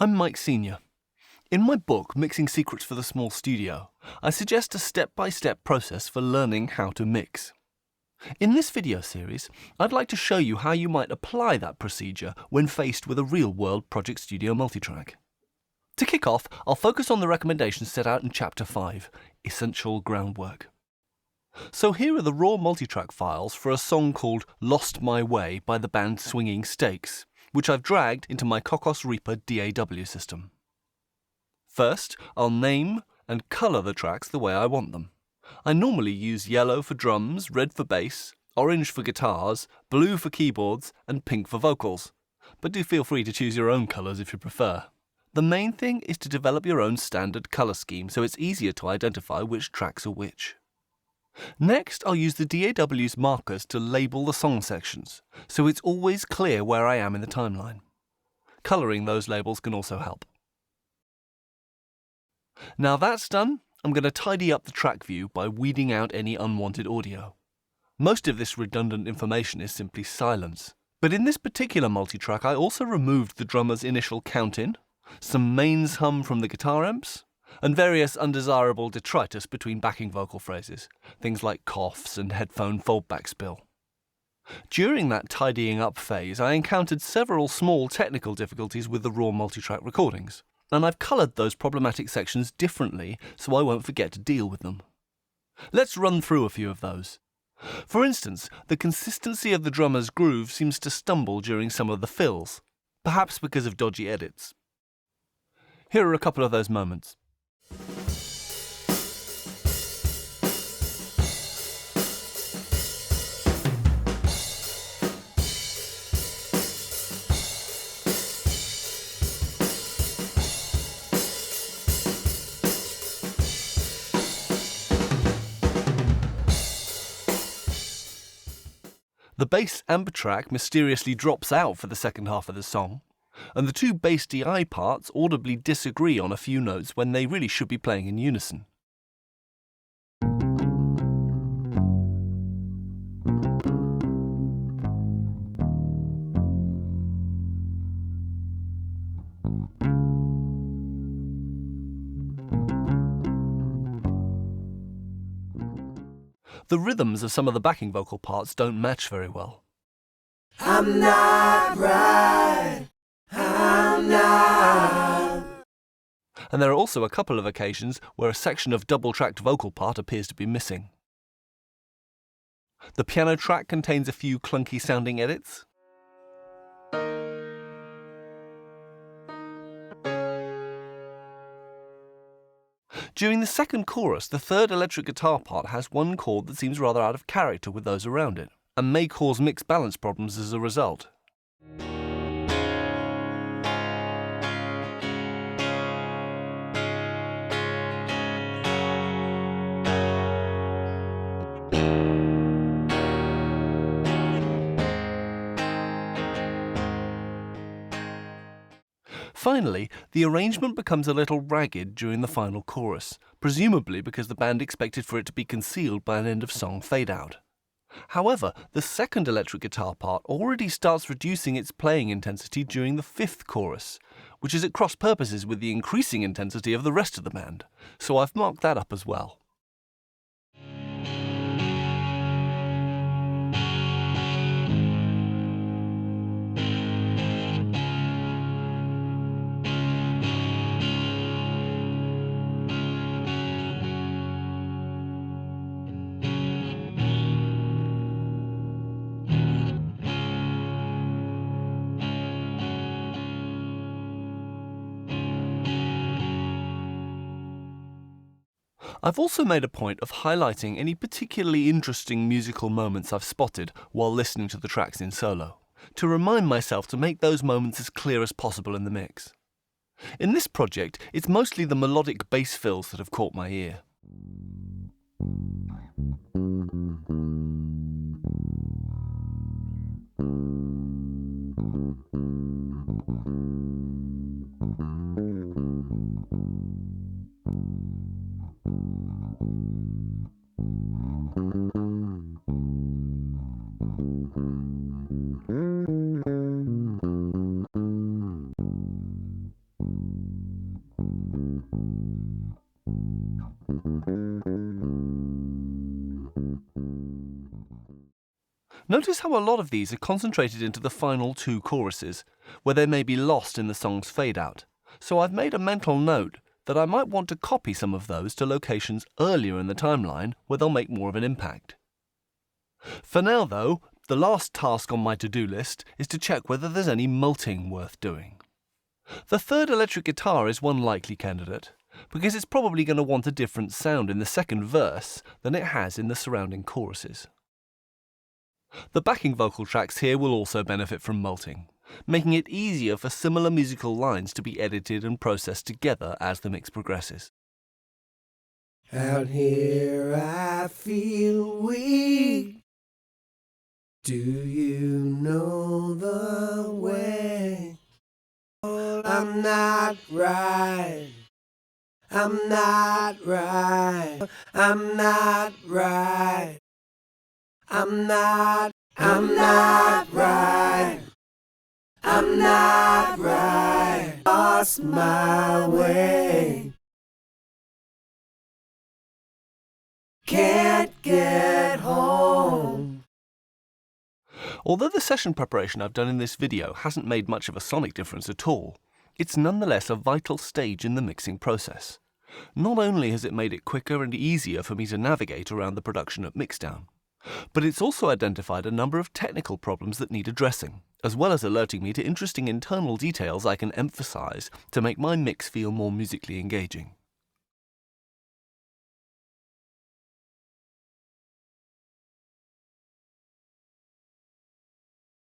I'm Mike Senior. In my book, Mixing Secrets for the Small Studio, I suggest a step-by-step process for learning how to mix. In this video series, I'd like to show you how you might apply that procedure when faced with a real-world Project Studio multitrack. To kick off, I'll focus on the recommendations set out in Chapter 5, Essential Groundwork. So here are the raw multitrack files for a song called Lost My Way by the band Swinging Stakes, which I've dragged into my Cocos Reaper DAW system. First, I'll name and colour the tracks the way I want them. I normally use yellow for drums, red for bass, orange for guitars, blue for keyboards, and pink for vocals. But do feel free to choose your own colours if you prefer. The main thing is to develop your own standard colour scheme so it's easier to identify which tracks are which. Next, I'll use the DAW's markers to label the song sections, so it's always clear where I am in the timeline. Colouring those labels can also help. Now that's done, I'm going to tidy up the track view by weeding out any unwanted audio. Most of this redundant information is simply silence. But in this particular multitrack, I also removed the drummer's initial count-in, some mains hum from the guitar amps, and various undesirable detritus between backing vocal phrases, things like coughs and headphone foldback spill. During that tidying up phase, I encountered several small technical difficulties with the raw multitrack recordings, and I've coloured those problematic sections differently so I won't forget to deal with them. Let's run through a few of those. For instance, the consistency of the drummer's groove seems to stumble during some of the fills, perhaps because of dodgy edits. Here are a couple of those moments. The bass amp track mysteriously drops out for the second half of the song, and the two bass DI parts audibly disagree on a few notes when they really should be playing in unison. The rhythms of some of the backing vocal parts don't match very well. I'm not right. I'm not. And there are also a couple of occasions where a section of double-tracked vocal part appears to be missing. The piano track contains a few clunky-sounding edits. During the second chorus, the third electric guitar part has one chord that seems rather out of character with those around it, and may cause mixed balance problems as a result. Finally, the arrangement becomes a little ragged during the final chorus, presumably because the band expected for it to be concealed by an end-of-song fade-out. However, the second electric guitar part already starts reducing its playing intensity during the fifth chorus, which is at cross purposes with the increasing intensity of the rest of the band, so I've marked that up as well. I've also made a point of highlighting any particularly interesting musical moments I've spotted while listening to the tracks in solo, to remind myself to make those moments as clear as possible in the mix. In this project, it's mostly the melodic bass fills that have caught my ear. Notice how a lot of these are concentrated into the final 2 choruses, where they may be lost in the song's fade-out. So I've made a mental note that I might want to copy some of those to locations earlier in the timeline where they'll make more of an impact. For now, though, the last task on my to-do list is to check whether there's any multing worth doing. The third electric guitar is one likely candidate, because it's probably going to want a different sound in the second verse than it has in the surrounding choruses. The backing vocal tracks here will also benefit from multing, making it easier for similar musical lines to be edited and processed together as the mix progresses. Out here I feel weak. Do you know the way? I'm not right. I'm not right. I'm not right. I'm not right. I'm not right. Lost my way. Can't get home. Although the session preparation I've done in this video hasn't made much of a sonic difference at all, it's nonetheless a vital stage in the mixing process. Not only has it made it quicker and easier for me to navigate around the production at mixdown, but it's also identified a number of technical problems that need addressing, as well as alerting me to interesting internal details I can emphasize to make my mix feel more musically engaging.